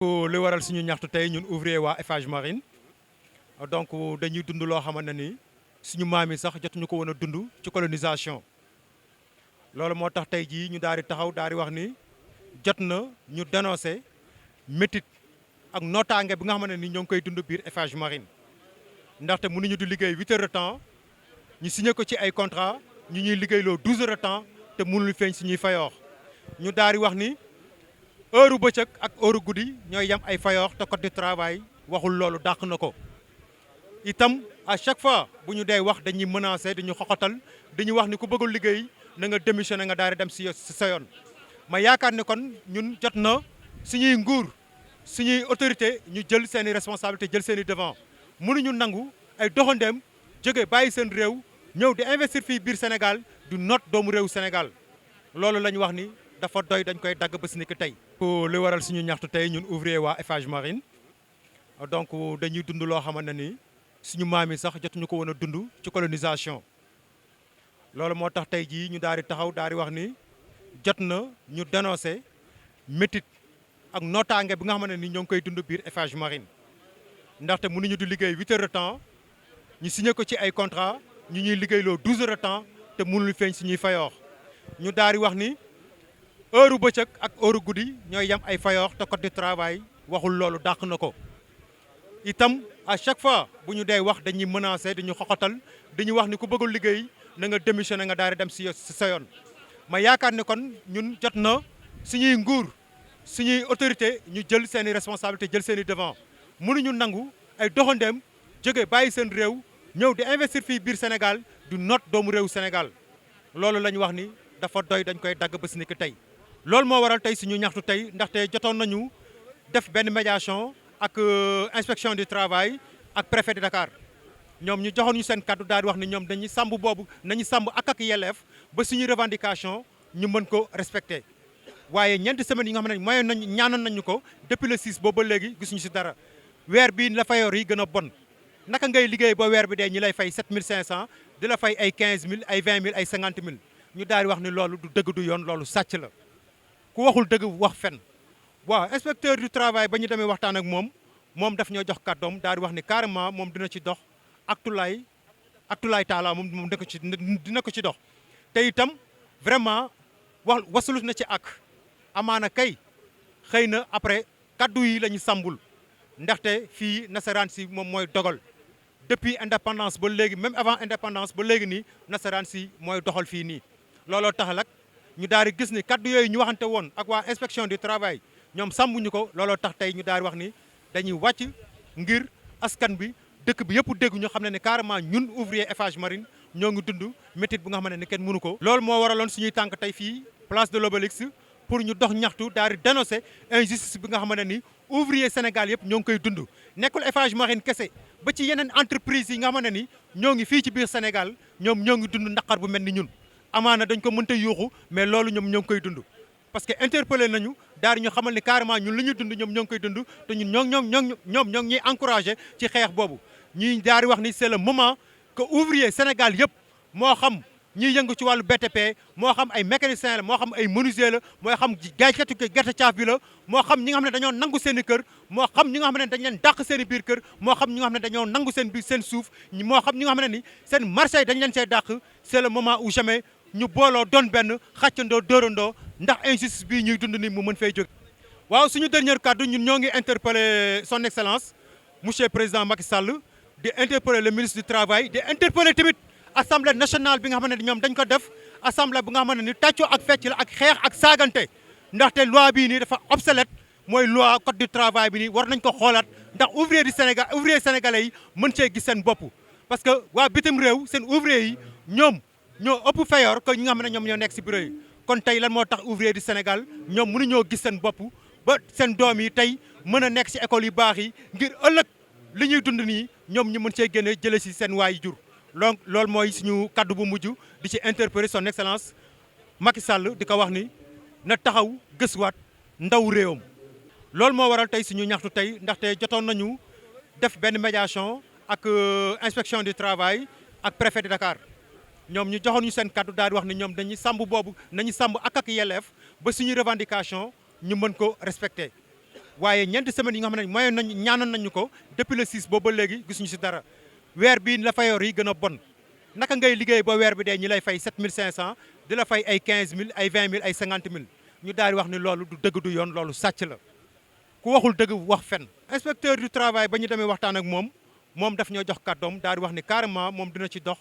li waral suñu ñaxtu tey ñun ouvrier waa Eiffage Marine donc dañuy dund loo xamante ni suñu maam yi sax jotuñu ko woon a dund ci colonisation loolu moo tax tey jii ñu daal di taxaw daal di wax ni jot na ñu dénoncer métit ak nootaange bi nga xamante ni ñoo ngi koy dund biir Eiffage Marine ndaxte mënuñu di liggéey 8 heures de temps ñu signé ko ci ay contrat ñu ñuy liggéeyloo 12 heures de temps te mënul feeñ suñuy fayoox ñu daal di wax ni heure bëccëg ak heure guddi ñooy yem ay fayoox te code du travail waxul loolu dàq na ko itam à chaque fois bu ñu dee wax dañuy menacer dañuy xoxatal dañuy wax ni ku bëggul liggéey na nga démissionné nga daal di dem si sa yoon ma yaakaar ne kon ñun jot na suñuy nguur suñuy autorité ñu jël seen i responsabilité jël seen i devant mënuñu nangu ay doxandeem jóge bàyyi seen réew ñëw di investir fii biir Sénégal du noot doomu réew Sénégal loolu la ñu wax ni dafa doy dañ koy dagg bés ni ki tey. li waral suñu ñaxtu tey ñun ouvrier waa Eiffage Marine donc dañuy dund loo xamante ni suñu maam yi sax jotuñu ko woon a dund ci colonisation loolu moo tax tey jii ñu daal di taxaw daal di wax ni jot na ñu dénoncer métit ak nootaange bi nga xamante ni ñoo ngi koy dund biir Eiffage Marine ndaxte mënuñu di liggéey 8 heures de temps ñu signé ko ci ay contrat ñu ñuy liggéeyloo 12 heures de temps te mënul feeñ suñuy fayoox ñu daal di wax ni heure bëccëg ak heure guddi ñooy yem ay fayoox te code du travail waxul loolu dàq na ko itam à chaque fois bu ñu dee wax dañuy menacer dañuy xoxatal dañuy wax ni ku bëggul liggéey na nga démissionné nga daal di dem si sa yoon ma yaakaar ne kon ñun jot na suñuy nguur suñuy autorité ñu jël seen i responsabilité jël seen i devant mënuñu nangu ay doxandeem jóge bàyyi seen réew ñëw di investir fii biir Sénégal du noot doomu réew Sénégal loolu la ñu wax ni dafa doy dañ koy dagg bés ni ki tey loolu moo waral tey suñu ñaxtu tey ndaxte jotoon nañu def benn médiation ak inspection du travail ak préfet de Dakar ñoom ñu joxoon ñu seen kaddu daal di wax ni ñoom dañuy sàmb boobu nañu sàmb ak yelleef ba suñu revendication ñu mën ko respecté waaye ñeenti semaines yi nga xam ne mayoon nañu ñaanoon nañu ko depuis le 6 boobu ba léegi gisuñu si dara weer bi la fayoor yi gën a bon naka ngay liggéey ba weer bi dee ñi lay fay 7500 di la fay ay 15000 ay 20000 ay 50000 ñu daal di wax ni loolu du dëgg du yoon loolu sàcc la ku waxul dëgg wax fen waaw inspecteur du travail ba ñu demee waxtaan ak moom daf ñoo jox kàddoom daal di wax ni carrément moom dina ci dox aktulaay taala moom dina ko ci dox te itam vraiment wasalut na ci ak amaana kay xëy na après kaddu yi la ñu sàmbul ndaxte fii nasaraan si moom mooy dogal depuis indépendance ba léegi même avant indépendance ba léegi nii nasaraan si mooy doxal fii nii looloo tax nag ñu daal di gis ni kaddu yooyu ñu waxante woon ak waa inspection du travail ñoom sàmbuñu ko looloo tax tey ñu daal di wax ni dañuy wàcc ngir askan bi dëkk bi yëpp dégg ñu xam ne carrément ñun ouvrier Eiffage Marine ñoo ngi dund métit bu nga xamante ne kenn mënu ko. loolu moo waraloon suñuy tànk tey fii place de l'Obélisque pour ñu dox ñaxtu daal di dénoncer injustice bi nga xamante ni ouvrier Sénégal yëpp ñoo ngi koy dund nekkul Eiffage Marine kese ba ci yeneen entreprise yi nga xamante ni ñoo ngi fii ci biir Sénégal ñoom ñoo ngi dund naqar bu mel ni ñun amaana dañ ko mënta yuuxu mais loolu ñoom ñoo ngi koy dund parce que interpellé nañu daal di ñu xamal ni carrément ñun li ñu dund ñoom ñoo ngi koy dund te ñun ñoo ngi ñuy encouragé ci xeex boobu ñuy daal di wax ni c'est le moment que ouvrier Sénégal yëpp moo xam ñiy yëngu ci wàllu BTP moo xam ay mécanicien la moo xam ay menuisier la moo xam jaaykatu gerte caaf bi la moo xam ñi nga xam ne dañoo nangu seen i kër moo xam ñi nga xam ne dañ leen dàq seen i biir kër moo xam ñi nga xam ne dañoo nangu seen suuf moo xam ñi nga xam ne ni seen marché dañ leen see dàq c'est le moment ou jamais ñu booloo doon benn xàccandoo dóorandoo ndax injustice bii ñuy dund ni mu mën fay jóg waaw suñu dernier kàddu ñun ñoo ngi interpellé son excellence monsieur président Macky Sall di interpellé le ministre du travail di interpellé tamit assemblée nationale bi nga xamante ne ñoom dañ ko def assemblée bu nga xamante ni tàccoo ak fecc la ak xeex ak saagante ndaxte loi bii nii dafa obsolète mooy loi code du travail bi nii war nañ ko xoolaat ndax ouvrier du Sénégal ouvrier sénégalais yi mën cee gis seen bopp parce que waa bitim réew seen ouvrier yi ñoom ñoo ëpp fayoor que ñi nga xam ne ñoom ñoo nekk si bureau yi kon tey lan moo tax ouvrier du Sénégal ñoom mënuñoo gis seen bopp ba seen doom yi tey mën a nekk si école yu baax yi ngir ëllëg li ñuy dund nii ñoom ñu mën cee génne jële si seen waay jur donc loolu mooy suñu kaddu bu mujj di ci interpeller son excellence Macky Sall di ko wax ni na taxaw gëstuwaat ndaw réewam loolu moo waral tey suñu ñaxtu tey ndaxte jotoon nañu def benn médiation ak inspection du travail ak préfet de Dakar ñoom ñu joxoon ñu seen kaddu daal di wax ni ñoom dañuy sàmb boobu nañu sàmb ak yelleef ba suñu revendication ñu mën ko respecté waaye ñeenti semaines yi nga xam ne mayoon nañu ñaanoon nañu ko depuis le 6 boobu ba léegi gisuñu si dara weer bii la fayoor yi gën a bon naka ngay liggéey ba weer bi dee ñi lay fay 7500 di la fay ay 15000 ay 20000 ay 50000 ñu daal di wax ni loolu du dëgg du yoon loolu sàcc la ku waxul dëgg wax fen inspecteur du travail ba ñu demee waxtaan ak moom daf ñoo jox kàddoom daal di wax ni carrément moom dina ci dox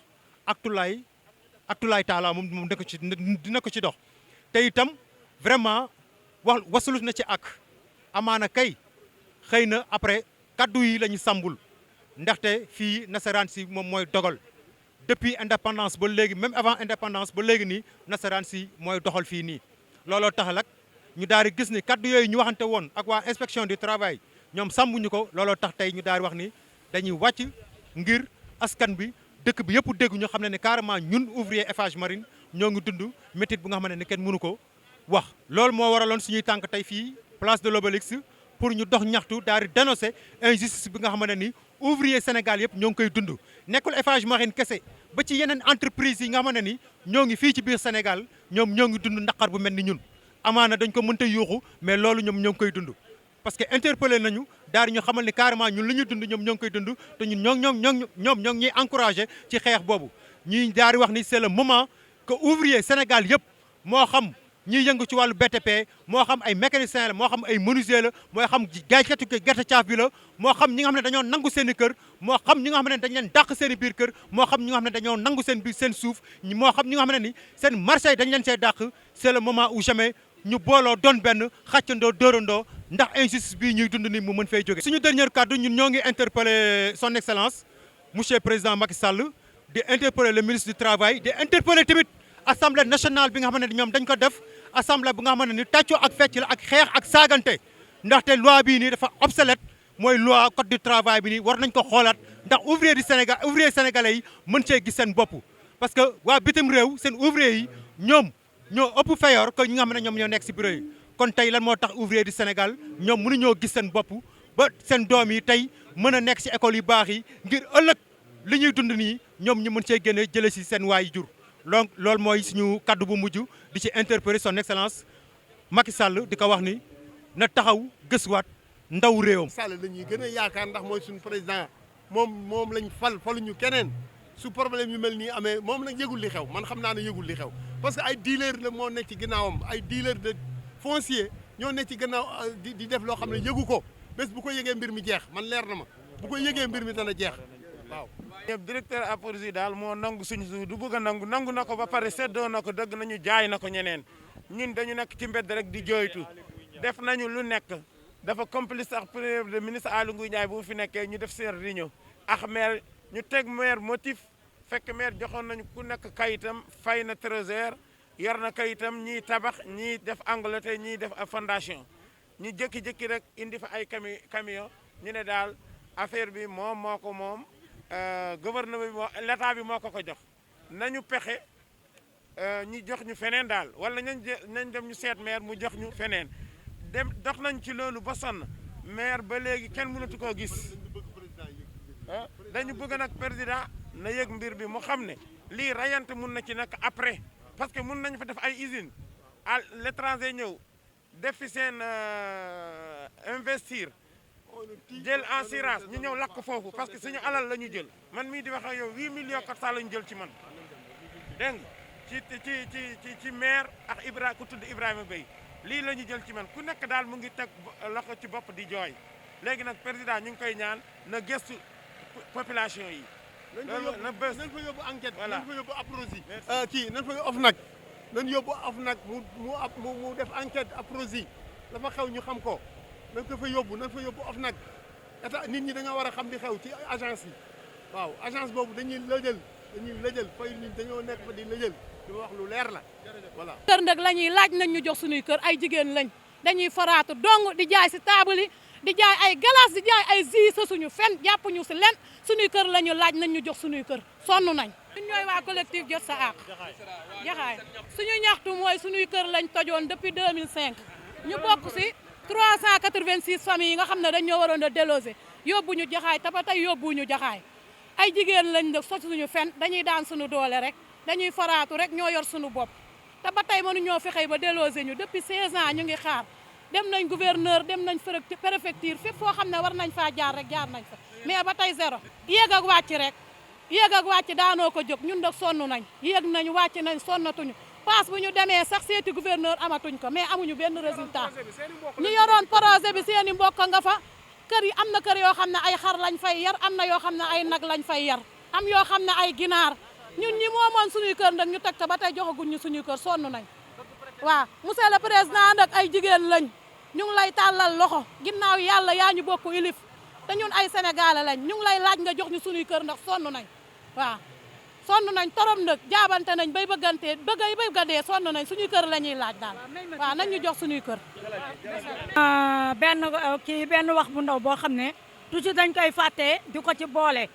aktulaay taala moom dina ko ci dox te itam vraiment wasalu na ci ak amaana kay xëy na après kaddu yi la ñu sàmbul ndaxte fii nasaraan si moom mooy dogal depuis indépendance ba léegi même avant indépendance ba léegi nii nasaraan si mooy doxal fii nii looloo tax nag ñu daal di gis ni kaddu yooyu ñu waxante woon ak waa inspection du travail ñoom sàmbuñu ko looloo tax tey ñu daal di wax ni dañuy wàcc ngir askan bi dëkk bi yëpp dégg ñu xam ne carrément ñun ouvrier Eiffage Marine ñoo ngi dund métit bu nga xam ne kenn mënu ko wax loolu moo waraloon suñuy tànk tey fii place de l'Obélisque pour ñu dox ñaxtu daal di dénoncer injustice bi nga xam ne ni ouvrier Sénégal yëpp ñoo ngi koy dund nekkul Eiffage Marine kese ba ci yeneen entreprise yi nga xam ne ni ñoo ngi fii ci biir Sénégal ñoom ñoo ngi dund naqar bu mel ni ñun amaana dañ ko mënta yuuxu mais loolu ñoom ñoo ngi koy dund parce que interpellé nañu daal di ñu xamal ni carrément ñun li ñu dund ñoom ñoo ngi koy dund te ñun ñoo ngi ñuy encouragé ci xeex boobu ñuy daal di wax ni c'est le moment que ouvrier Sénégal yëpp moo xam ñiy yëngu ci wàllu BTP moo xam ay mécanicien la moo xam ay menuisier la moo xam jaaykatu gerte caaf bi la moo xam ñi nga xam ne dañoo nangu seen i kër moo xam ñi nga xam ne dañ leen dàq seen i biir kër moo xam ñi nga xam ne dañoo nangu seen suuf moo xam ñi nga xam ne ni seen marché dañ leen see dàq c'est le moment ou jamais ñu booloo doon benn xàccandoo dóorandoo ndax injustice bii ñuy dund ni mu mën fay jóge suñu dernier kàddu ñun ñoo ngi interpeller son excellence monsieur président Macky Sall di interpeller le ministre du travail di interpeller tamit assemblée nationale bi nga xam ne ñoom dañ ko def assemblée bu nga xam ne ni tàccoo ak fecc la ak xeex ak saagante ndaxte loi bii nii dafa obsolète mooy loi code du travail bi nii war nañ ko xoolaat ndax ouvrier du Sénégal ouvrier sénégalais yi mën cee gis seen bopp parce que waa bitim réew seen ouvrier yi ñoom ñoo ëpp fayoor que ñi nga xam ne ñoom ñoo nekk si bureau yi kon tey lan moo tax ouvrier du Sénégal ñoom mënuñoo gis seen bopp ba seen doom yi tey mën a nekk si école yu baax yi ngir ëllëg li ñuy dund nii ñoom ñu mën cee génne jële si seen waay jur donc loolu mooy suñu kaddu bu mujj di ci interpeller son excellence Macky Sall di ko wax ni na taxaw gëstuwaat ndaw réewam. Sall la ñuy gën a yaakaar ndax mooy suñu président moom lañ faluñu keneen su problème yu mel nii amee moom nag yëgul li xew man xam naa ne yëgul li xew parce que ay dealer la moo nekk ci ginnaawam ay dealer de foncier ñoo nekk ci gannaaw di def loo xam ne yëgu ko bés bu ko yëgee mbir mi jeex man leer na ma bu ko yëgee mbir mi dana jeex waaw. directeur APROSI daal moo nangu suñu suuf du bëgg a nangu na ko ba pare seddoo na ko dëgg nañu jaay na ko ñeneen ñun dañu nekk ci mbedd rek di jooytu def nañu lu nekk dafa complice ak premier ministre Aly Ngouille Ndiaye bu fi nekkee ñu def seen réunion ak maire ñu teg maire motif fekk maire joxoon nañu ku nekk kayitam fay na trésor yor na kayitam ñiy tabax ñiy def Angleterre ñiy def fondation ñu jékki-jékki rek indi fa ay camion ñu ne daal affaire bi moom moo ko moom gouvernement bi l'état bi moo ko jox nañu pexe ñu jox ñu feneen daal wala nañ dem ñu seet maire mu jox ñu feneen dem dox nañ ci loolu ba sonn maire ba léegi kenn mënatu koo gis dañu bëgg nag président na yëg mbir bi mu xam ne lii rayante mun na ci nag après parce que mun nañ fa def ay usine à l'étranger ñëw def fi seen investir jël assurance ñu ñëw lakk foofu parce que suñu alal la ñu jël man mii di wax ak yow 8 millions 400 la ñu jël ci man dégg nga ci maire ak ku tudd Ibrahima Bey lii la ñu jël ci man ku nekk daal mu ngi teg loxo ci bopp di jooy léegi nag président ñu ngi koy ñaan na gëstu population yi. na bés nañ fa yóbbu enquête voilà nañ fa yóbbu APROSI kii nañ fa yóbbu OFNAC nañ yóbbu OFNAC mu def enquête APROSI dafa xew ñu xam ko nañ ko fa yóbbu OFNAC état nit ñi dañoo war a xam li xew ci agence yi waaw agence boobu dañuy lëjël fay nit dañoo nekk fa di lëjël di wax lu leer la voilà. kër nag la ñuy laaj nañ ñu jox suñuy kër ay jigéen lañ dañuy faraatu dong di jaay si taabal yi di jaay ay glace di jaay ay jus sa suñu fen jàpp ñu si len suñuy kër la ñu laaj nañ ñu jox suñuy kër sonn nañ. ñun ñooy waa collectif jot sa àq jaxaay suñu ñaxtu mooy suñuy kër lañ tojoon depuis 2005 ñu bokk si 386 familles yi nga xam ne dañ ñoo waroon a déloger yóbbu ñu jaxaay te ba tey yóbbu ñu jaxaay ay jigéen lañ def sot suñu fen dañuy daan suñu doole rek dañuy faraatu rek ñoo yor suñu bopp te ba tey mënuñoo fexe ba déloger ñu depuis 16 ans ñu ngi xaar dem nañ gouverneur dem nañ préfecture fépp foo xam ne war nañ faa jaar rek jaar nañ fa mais ba tey zéro yéeg ak wàcc rek yéeg ak wàcc daanoo ko jóg ñun nag sonn nañ yéeg nañ wàcc nañ sonnatuñu paas bu ñu demee sax seeti gouverneur amatuñ ko mais amuñu benn résultat ñu yoroon projet bi seeni mbokk nga fa kër yi am na kër yoo xam ne ay xar lañ fay yar am na yoo xam ne ay nag lañ fay yar am yoo xam ne ay ginaar ñun ñi moomoon suñuy kër nag ñu teg te ba tey joxaguñ ñu suñuy kër sonn nañ waaw monsieur le président nag ay jigéen lañ ñu ngi lay tàllal loxo ginnaaw yàlla yaa ñu bokk ilif te ñun ay sénégalais lañ ñu ngi lay laaj nga jox ñu suñuy kër ndax sonn nañ waaw sonn nañ torom nag jaabante nañ bay bëgga dee sonn nañ suñuy kër la ñuy laaj daal waaw nañ ñu jox suñuy kër benn wax bu ndaw boo xam ne toujours dañ koy fàtte di ko ci boole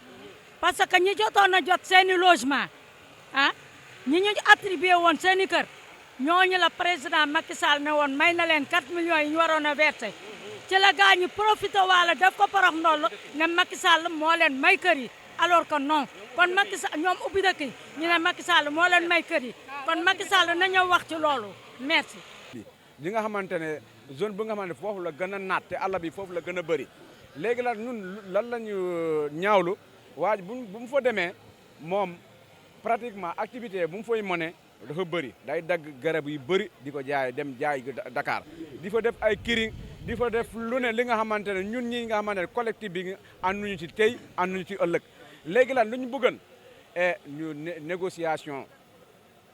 parce que ñi jotoon a jot seeni logement ñi ñu attribué woon seeni kër ñooñu la président Macky Sall ne woon may na leen 4 millions yi ñu waroon a versé ci la gaa ñi profité waala def ko parax ndoll ne Macky Sall moo leen may kër yi alors que non kon Macky Sall ñoom ubbi dëkk yi ñu ne Macky Sall moo leen may kër yi kon Macky Sall na ñëw wax ci loolu merci. li nga xamante ne zone bi nga xamante ne foofu la gën a naat te àll bi foofu la gën a bëri léegi la ñun lan la ñu ñaawlu waa bu mu fa demee moom pratiquement activité bu mu fay mëne dafa bëri day dagg garab yu bëri di ko jaay dem jaay Dakar di fa def ay kiring di fa def lu ne li nga xamante ne ñun ñi nga xamante ne collectif bi ànduñu ci tey ànduñu ci ëllëg léegi lan lu ñu bëggoon ñu négociation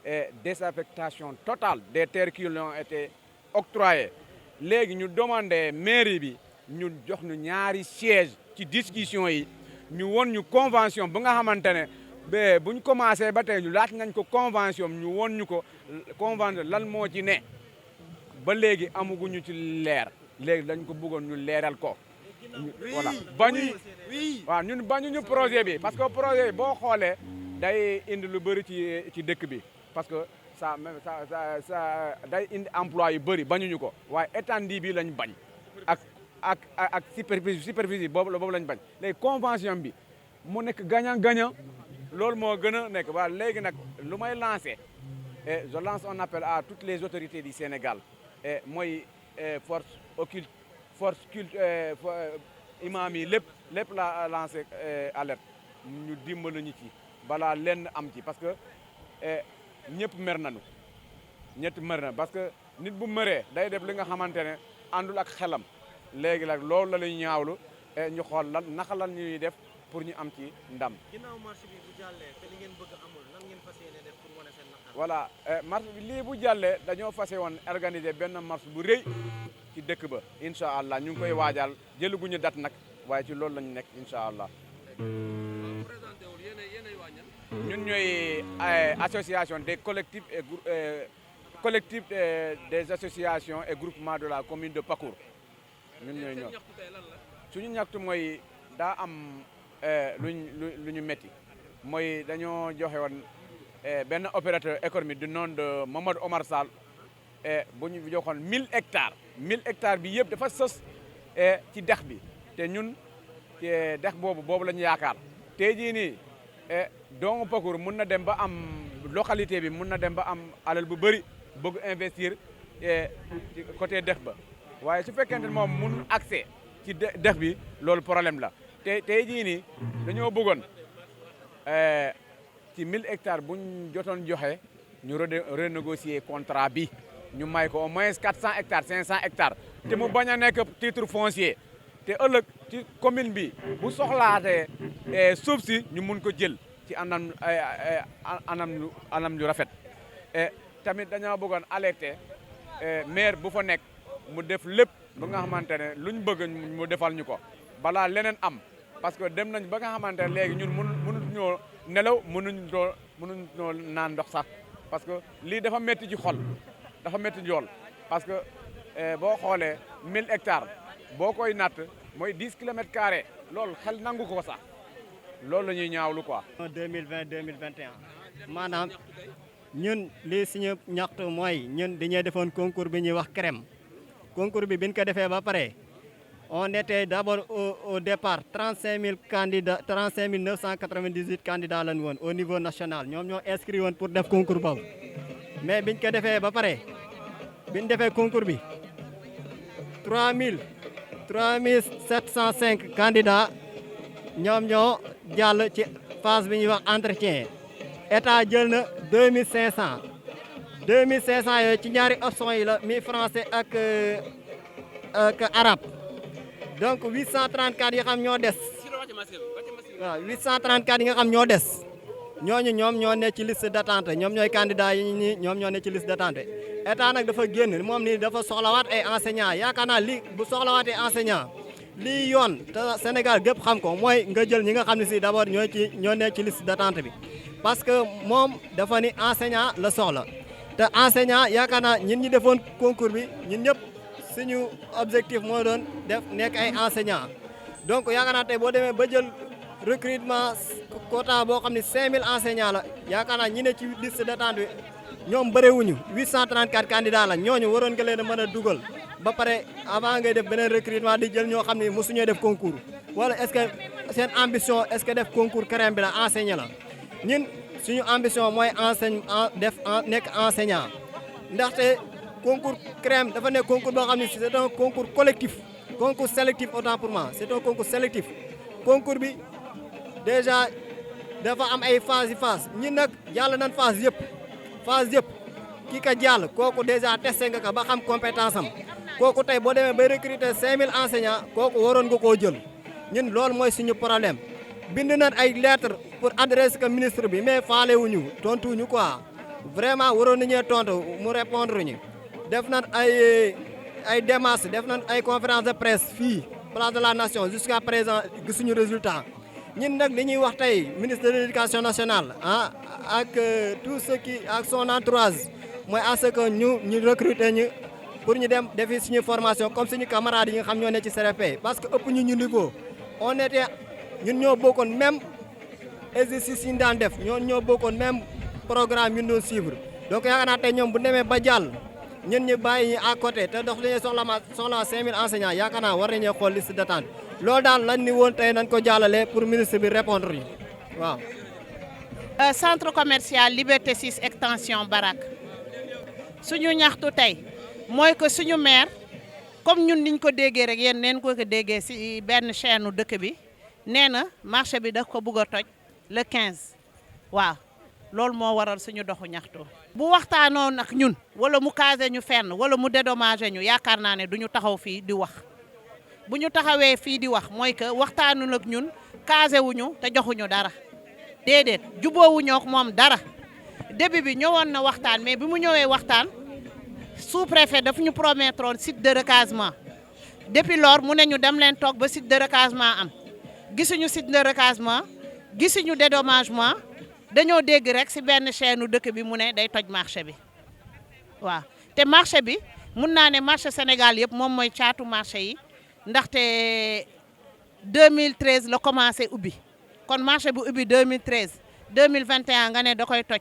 et désaffectation totale des terres qui ont été octroyées léegi ñu demandé mairie bi ñu jox ñu ñaari siège ci discussion yi ñu won ñu convention bu nga xamante ne ba bu ñu commencé ba tey ñu laaj nañ ko convention ñu won ñu ko convention lan moo ci ne ba léegi amaguñu ci leer léegi dañ ko bëggoon ñu leeral ko. voilà waaw ñun bañuñu projet bi parce que projet bi boo xoolee day indi lu bëri ci dëkk bi parce que ça même ça day indi emploi yu bëri bañuñu ko waaye étendue bi lañ bañ ak superficie boobu lañ bañ léegi convention bi mu nekk gagnant loolu moo gën a nekk waaw léegi nag lu may lancé et je lance un appel à toutes les autorités du Sénégal et mooy force occulte imam yi lépp la lancé alerte ñu dimbali ñu ci balaa lenn am ci parce que ñëpp mer nañu parce que nit bu meree day def li nga xamante ne àndul ak xelam léegi nag loolu la ñuy ñaawlu ñu xool lan naka lan ñuy def pour ñu am ci ndam. ginnaaw marche bi bu jàllee te li ngeen bëgg amul lan ngeen fas yéene def pour wane seen naqar. voilà marche bi lii bu jàllee dañoo fas woon organiser benn marche bu rëy ci dëkk ba incha allah ñu ngi koy waajal jëlaguñu date nag waaye ci loolu lañu nekk incha allah. ñun ñooy association des collectifs et collectif des associations et groupements de la commune de Pakour ñun ñooy ñoom suñu ñaxtu mooy daa am lu ñu métti mooy dañoo joxe woon benn opérateur économique du nom de Mamadou Omar Sall bu ñu joxoon 1000 hectares 1000 hectares bi yëpp dafa sës ci dex bi te ñun dex boobu la ñu yaakaar tey jii nii doomu Pakour mun na dem ba am localité bi mun na dem ba am alal bu bëri bëgg investir ci côté dex ba waaye su fekkente ne moom mun accès ci dex bi loolu problème la te tey jii nii dañoo bëggoon ci 1000 hectares buñ jotoon joxe ñu renégocier contrat bi ñu may ko au moins 400 hectares 500 hectares te mu bañ a nekk titre foncier te ëllëg ci commune bi bu soxlaatee suuf si ñu mun ko jël ci anam lu rafet tamit dañoo bëggoon alerter maire bu fa nekk mu def lépp ba nga xamante ne luñ bëgg mu defal ñu ko balaa leneen am parce que dem nañ ba nga xamante ne léegi ñun mënuñ ñoo nelaw mënuñ ñoo naan ndox sax parce que lii dafa métti ci xol dafa métti jool parce que boo xoolee 1000 hectares boo koy natt mooy 10 kilomètres carrés loolu xel nangu ko sax loolu la ñuy ñaawlu quoi. 2020 2021 maanaam ñun lii suñu ñaxtu mooy ñun dañuy defoon concours bi ñuy wax CREM concours bi biñ ko defee ba pare on était d'abord au départ 35 998 candidats lañu woon au niveau national ñoom ñoo inscrit woon pour def concours boobu mais biñ ko defee ba pare biñ defee concours bi 3705 candidats ñoom ñoo jàll ci phase bi ñuy wax entretien état jël na 2500 yooyu ci ñaari options yi la mi français ak arabe donc 834 yi xam ñoo des waaw 834 yi nga xam ñoo des ñooñu ñoom ñoo ne ci liste d'attente ñoom ñooy candidats yi ñi ñoom ñoo ne ci liste d'attente état nag dafa génn moom ni dafa soxlawaat ay enseignants yaakaar naa li bu soxlawaatee enseignants lii yoon te Sénégal gépp xam ko mooy nga jël ñi nga xam ne si d'abord ñoo ne ci liste d'attente bi parce que moom dafa ni enseignant la soxla te enseignant yaakaar naa ñun ñi defoon concours bi ñun ñëpp suñu objectif moo doon def nekk ay enseignants donc yaakaar naa tey boo demee ba jël recrutement quota boo xam ne 5000 enseignants la yaakaar naa ñi ne ci liste d'attente bi ñoom bëriwuñu 834 candidats la ñooñu waroon nga leen a mën a dugal ba pare avant ngay def beneen recrutement di jël ñoo xam ne mosuñoo def concours wala est-ce que seen ambition est-ce que def concours CREM bi la enseigner la ñun suñu ambition mooy nekk enseignant ndaxte concours CREM dafa nekk concours boo xam ne c'est un concours collectif concours sélectif autant pour moi c'est un concours sélectif concours bi déjà dafa am ay phase ñun nag jàll nañ phase yëpp kii ka jàll kooku déjà testé nga ko ba xam compétence am kooku tey boo demee bay recruter 5000 enseignants kooku waroon nga koo jël ñun loolu mooy suñu problème bind nañ ay lettre pour adresser ko ministre bi mais faale wuñu tontuñu quoi vraiment waroon nañee tontu mu répondre ñu def nañ ay démarches def nañ ay conférence de presse fii place de la nation jusqu'à présent gisuñu résultat ñun nag li ñuy wax tey ministre de l'éducation nationale ak tout ce qui ak son entourage mooy à ce que ñu recruter ñu pour ñu dem defi suñu formation comme suñu camarades yi nga xam ñoo ne ci CRP parce que ëpp ñu niveau on était ñun ñoo bokkoon même exercice yi ñu daan def ñoo bokkoon même programme yu ñu doon suivre donc yaakaar naa tey ñoom bu demee ba jàll ñun ñu bàyyi ñu à côté te dox li ñuy soxla 5000 enseignants yaakaar naa war nañoo xool liste d'attente loolu daal lañ ni woon tey nañ ko jàllale pour ministre bi répondre yi waaw. Centre commercial Liberté 6 extension Barak suñu ñaxtu tey mooy que suñu maire comme ñun niñ ko déggee rek yéen neen ko déggee ci benn chaîne dëkk bi nee na marché bi daf ko bugg a toj le 15 waaw loolu moo waral suñu doxu ñaxtu. bu waxtaanoo nag ñun wala mu casé ñu fenn wala mu dédommagé ñu yaakaar naa ne duñu taxaw fii di wax bu ñu taxawee fii di wax mooy que waxtaanu nag ñun casé wuñu te joxuñu dara déedéet jubóowuñoo ak moom dara début bi ñëwoon na waxtaan mais bi mu ñëwee waxtaan sous-préfet daf ñu promettroon site de recasement depuis lors mu ne ñu dem leen toog ba site de recasement am gisuñu site de recasement gisuñu dédommagement dañoo dégg rek ci benn chaîne dëkk bi mu ne day toj marché bi waaw te marché bi mun naa ne marché Sénégal yëpp moom mooy caatu marché yi ndaxte 2013 la commencé ubbi kon marché bu ubbi 2013 2021 nga ne da koy toj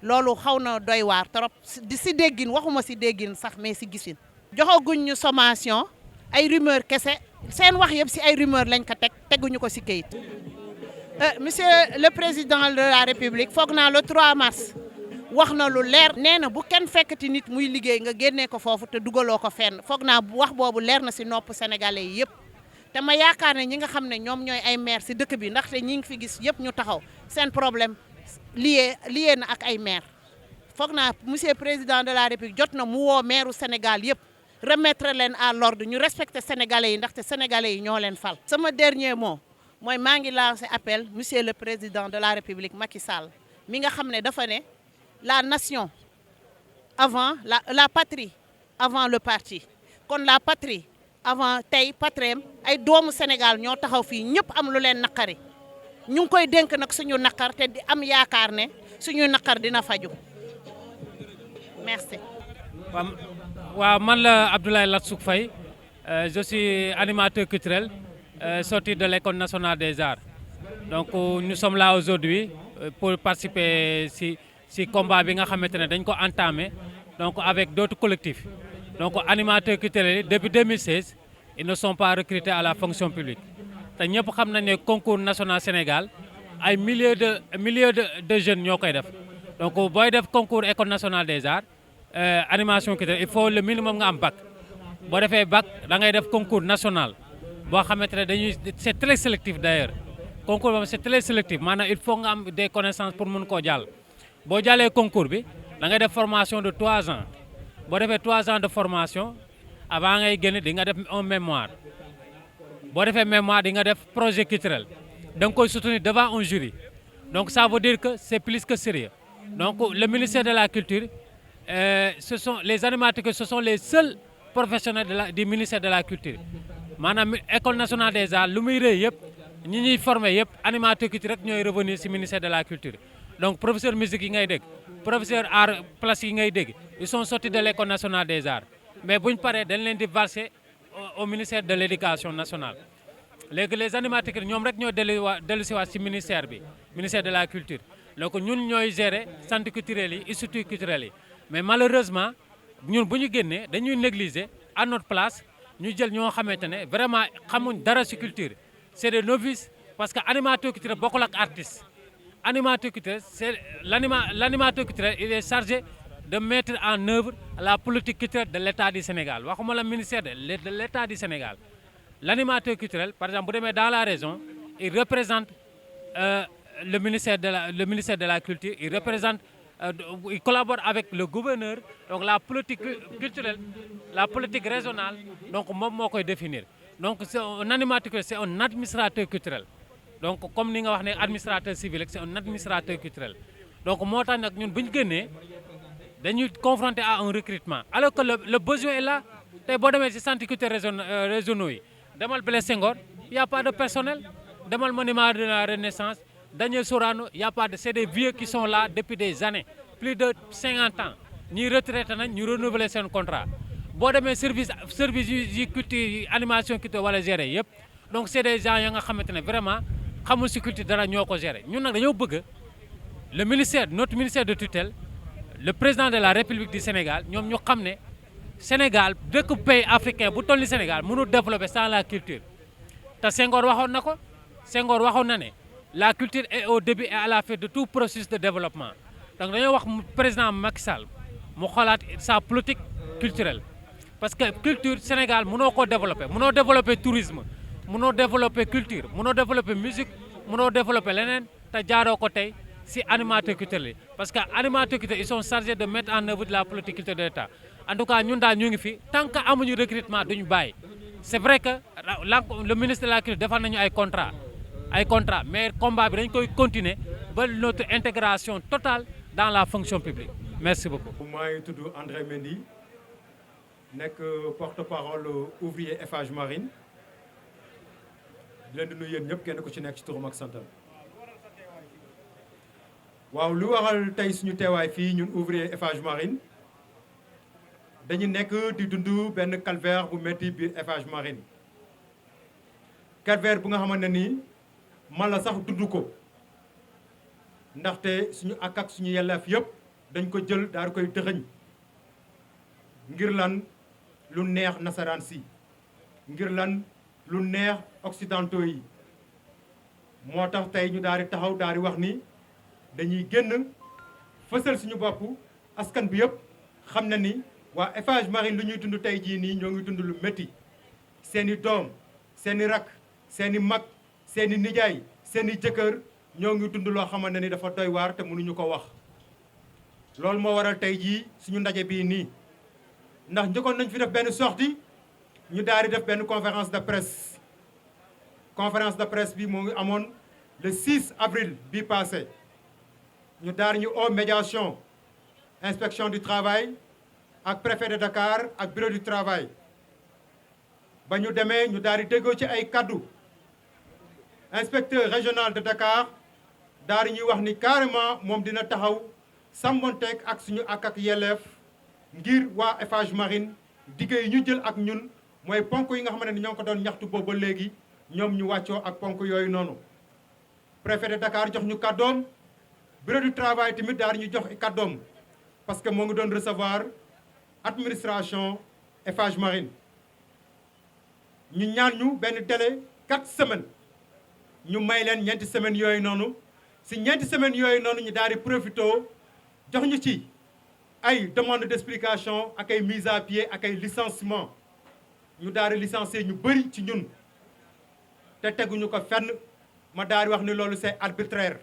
loolu xaw na doy waar trop ci déggin waxuma ci déggin sax mais ci gisin joxaguñ ñu sommation ay rumeur kese seen wax yëpp ci ay rumeur lañ ko teguñu ko ci kayit. Monsieur le président de la République foog naa le 3 mars wax na lu leer nee na bu kenn fekkati nit muy liggéey nga génnee ko foofu te dugaloo ko fenn foog naa wax boobu leer na ci nopp sénégalais yi yëpp te ma yaakaar ne ñi nga xam ne ñoom ñooy ay maire ci dëkk bi ndaxte ñi ngi fi gis yëpp ñu taxaw seen problème lié na ak ay maire foog naa monsieur président de la République jot na mu woo maire Sénégal yëpp remettre leen à l'ordre ñu respecter sénégalais yi ndaxte sénégalais yi ñoo leen fal. sama dernier mot mooy maa ngi lancé appel monsieur le président de la République Macky Sall mi nga xam ne dafa ne la nation avant la patrie avant le parti kon la patrie avant tey patriem ay doomu Sénégal ñoo taxaw fii ñëpp am lu leen naqari ñu ngi koy dénk nag suñu naqar te di am yaakaar ne suñu naqar dina faju merci. waaw man la Abdoulaye Latsouk Faye je suis animateur culturel sorti de l'École nationale des arts donc nous sommes là aujourd'hui pour participer si combat bi nga xamante ne dañ ko entamé donc avec d'autres collectifs donc animateurs culturels depuis 2016 ils ne sont pas recrutés à la fonction publique te ñëpp xam nañ ne concours national Sénégal ay milliers de jeunes ñoo koy def donc booy def concours École nationale des arts animation culturelle il faut le minimum nga am bac boo defee bac da ngay def concours national boo xamante ne dañuy c'est très sélectif d'ailleurs concours boobu c'est très sélectif maanaam il faut nga am des connaissances pour mun koo jàll boo jàllee concours bi da ngay def formation de 3 ans boo defee 3 ans de formation avant ngay génn di nga def un mémoire boo defee mémoire di nga def projet culturel da nga koy soutenir devant un jury donc ça veut dire que c'est plus que sérieux donc le ministère de la culture ce sont les animateurs ce sont les seuls professionnels du ministère de la culture maanaam école nationale des arts lu muy rëy yëpp ñi ñuy former yëpp animateur culture rek ñooy revenir ci ministère de la culture donc professeur musique yi ngay dégg professeur art plastique yi ngay dégg ils sont sortis de l'école nationale des arts mais buñ paree dañ leen di verser au ministère de l'éducation nationale léegi les animateurs ñoom rek ñoo dellu si waat ci ministère bi ministère de la culture donc ñun ñooy gérer centre culturel yi institut culturel yi mais malheureusement ñun bu ñu génnee dañuy négliger à notre place ñu jël ñoo xamante ne vraiment xamuñ dara ci culture c'est des novices parce que animateur culturel bokkul ak artiste animateur culturel c'est l'animateur culturel il est chargé de mettre en œuvre la politique culturelle de l'État du Sénégal waxuma la ministère de l'État du Sénégal l'animateur culturel par exemple bu demee dans la région il représente le ministère de la culture il représente il collabore avec le gouverneur donc la politique culturelle la politique régionale donc moom moo koy définir donc c'est un animateur culturel c'est un administrateur culturel donc comme ni nga wax ne administrateur civil c'est un administrateur culturel donc moo tax nag ñun bu ñu génnee dañuy confronté à un recrutement alors que le besoin est là tey boo demee ci centre culturel régionaux yi demal Blaise Senghor y a pas de personnel demal monument de la Renaissance Daniel Sorano y a pas de c'est des vieux qui sont là depuis des années plus de 50 ans ñuy retraité nañ ñu renouveler seen contrat boo demee service yi culture yi animation culture wala gérer yëpp donc c'est des gens ya nga xamante ne vraiment xamul ci culture dara ñoo ko gérer ñun nag dañoo bëgg le ministère notre ministère de tutelle le président de la République du Sénégal ñoom ñu xam ne Sénégal dëkk pays africain bu toll ni Sénégal mënul développer sans la culture te Senghor waxoon na ko Senghor waxoon na ne la culture est au début et à la fin de tout processus de développement donc dañoo wax président Macky Sall mu xoolaat sa politique culturelle parce que culture Sénégal mënoo koo développer tourisme mënoo développer culture mënoo développer musique mënoo développer leneen te jaaroo ko tey ci animateur culturel parce que animateur culturel ils sont chargés de mettre en œuvre de la politique culturelle de l'État en tout cas ñun daal ñu ngi fi tant que amuñu recrutement duñu bàyyi c'est vrai que le ministre de la culture defal nañu ay contrat mais combat bi dañ koy continuer ba notre intégration totale dans la fonction publique merci beaucoup. maa ngi tudd André Mendy nekk porte-parole ouvrier Eiffage Marine di leen di nuyu yéen ñëpp kenn ku ci nekk ci turam ak santam. waaw lu waral tey suñu teewaay fii ñun ouvrier Eiffage Marine dañu nekk di dund benn calvaire bu métti biir Eiffage Marine calvaire bu nga xamante ne nii man la sax dund ko ndaxte suñu ak suñu yelleef yëpp dañ ko jël daal di koy dëxëñ ngir lan lu neex nasaraan si ngir lan lu neex occidentaux yi moo tax tey ñu daal di taxaw daal di wax ni dañuy génn fësal suñu bopp askan bi yëpp xam na ni waa Eiffage Marine lu ñuy dund tey jii nii ñoo ngi dund lu métti seeni doom seeni rak seeni mag seeni nijaay seeni jëkkër ñoo ngi dund loo xamante ni dafa doy waar te mënuñu ko wax loolu moo waral tey jii suñu ndaje bii nii ndax njëkkoon nañ fi def benn sortie ñu daal di def benn conférence de presse bi moo ngi amoon le 6 avril bi passé ñu daal ñu au médiation inspection du travail ak préfet de Dakar ak bureau du travail ba ñu demee ñu daal di déggoo ci ay kaddu inspecteur régional de Dakar daal di ñuy wax ni carrément moom dina taxaw sàmmonteeg ak suñu ak yelleef ngir waa Eiffage Marine diggé yi ñu jël ak ñun mooy ponk yi nga xamante ne ñoo ngi ko doon ñaxtu boobu ba léegi ñoom ñu wàccoo ak ponk yooyu noonu préfet de Dakar jox ñu kàddoom bureau du travail tamit daal di ñu jox kàddoom parce que moo ngi doon recevoir administration Eiffage Marine ñu ñaan ñu benn délai 4 semaines ñu may leen ñeenti semaines yooyu noonu si ñeenti semaines yooyu noonu ñu daal di profité jox ñu ci ay demande d'explication ak ay mise à pied ak ay licenciement ñu daal di licencier ñu bëri ci ñun te teguñu ko fenn ma daal di wax ni loolu c'est arbitraire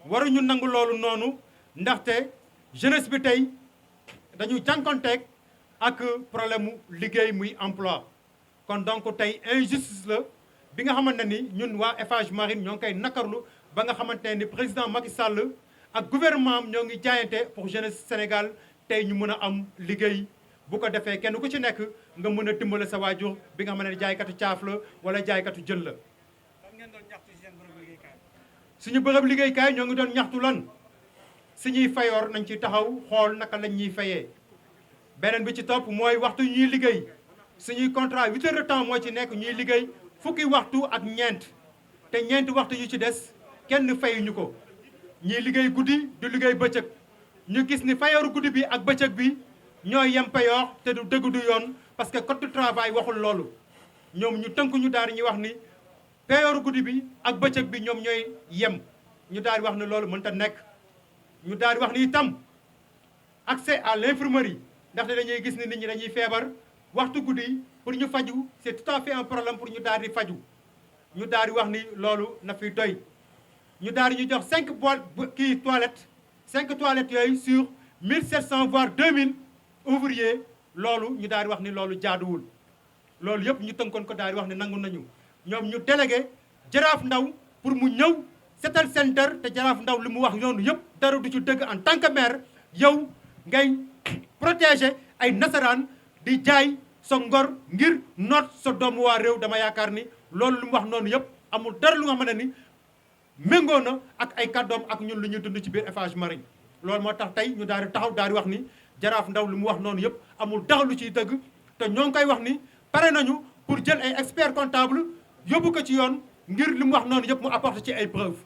waruñu nangu loolu noonu ndaxte jeunesse bi tey dañu jànkonteeg ak problème mu liggéey muy emploi kon donc tey injustice la bi nga xamante ni ñun waa Eiffage Marine ñoo ngi koy nakarlu ba nga xamante ni président Macky Sall ak gouvernement am ñoo ngi jaayante pour jeunesse Sénégal tey ñu mën a am liggéey bu ko defee kenn ku ci nekk nga mën a dimbale sa waajur bi nga xamante ne jaaykatu caaf la wala jaaykatu jël la. suñu bërëb liggéeykaay ñoo ngi doon ñaxtu lan suñuy fayoor nañ ci taxaw xool naka lañ ñuy fayee beneen bi ci topp mooy waxtu ñuy liggéey suñuy contrat 8 heures de temps moo ci nekk ñuy liggéey fukki waxtu ak ñeent te ñeenti waxtu yu ci des kenn fayuñu ko ñuy liggéey guddi du liggéey bëccëg ñu gis ni fayooru guddi bi ak bëccëg bi ñooy yem payoor te du dëgg du yoon parce que code du travail waxul loolu ñoom ñu tënk ñu daal di ñuy wax ni peyooru guddi bi ak bëccëg bi ñoom ñooy yem ñu daal di wax ne loolu mënta nekk ñu daal di wax ni itam accès à l'infirmerie ndaxte dañuy gis ni nit ñi dañuy feebar waxtu guddi pour ñu faju c'est tout à fait un problème pour ñu daal di faju ñu daal di wax ni loolu na fi doy ñu daal di ñu jox 5 toilettes 5 toilettes yooyu sur 1700 voire 2000 ouvriers loolu ñu daal di wax ni loolu jaaduwul loolu yëpp ñu tënkoon ko daal di wax ne nangu nañu ñoom ñu délégué Jaraaf Ndaw pour mu ñëw setal seen der te Jaraaf Ndaw li mu wax yoonu yëpp dara du ci dëgg en tant que maire yow ngay protéger ay nasaraan di jaay sa ngor ngir noot sa doomu waa réew dama yaakaar ni loolu lu mu wax noonu yëpp amul dara lu nga xam ne ni méngoo na ak ay kàddoom ak ñun lu ñuy dund ci biir Eiffage Marine loolu moo tax tey ñu daal di taxaw daal di wax ni Jaraaf Ndaw lu mu wax noonu yëpp amul dara lu ciy dëgg te ñoo ngi koy wax ni pare nañu pour jël ay expert comptable yóbbu ko ci yoon ngir li mu wax noonu yëpp mu apporte ci ay preuves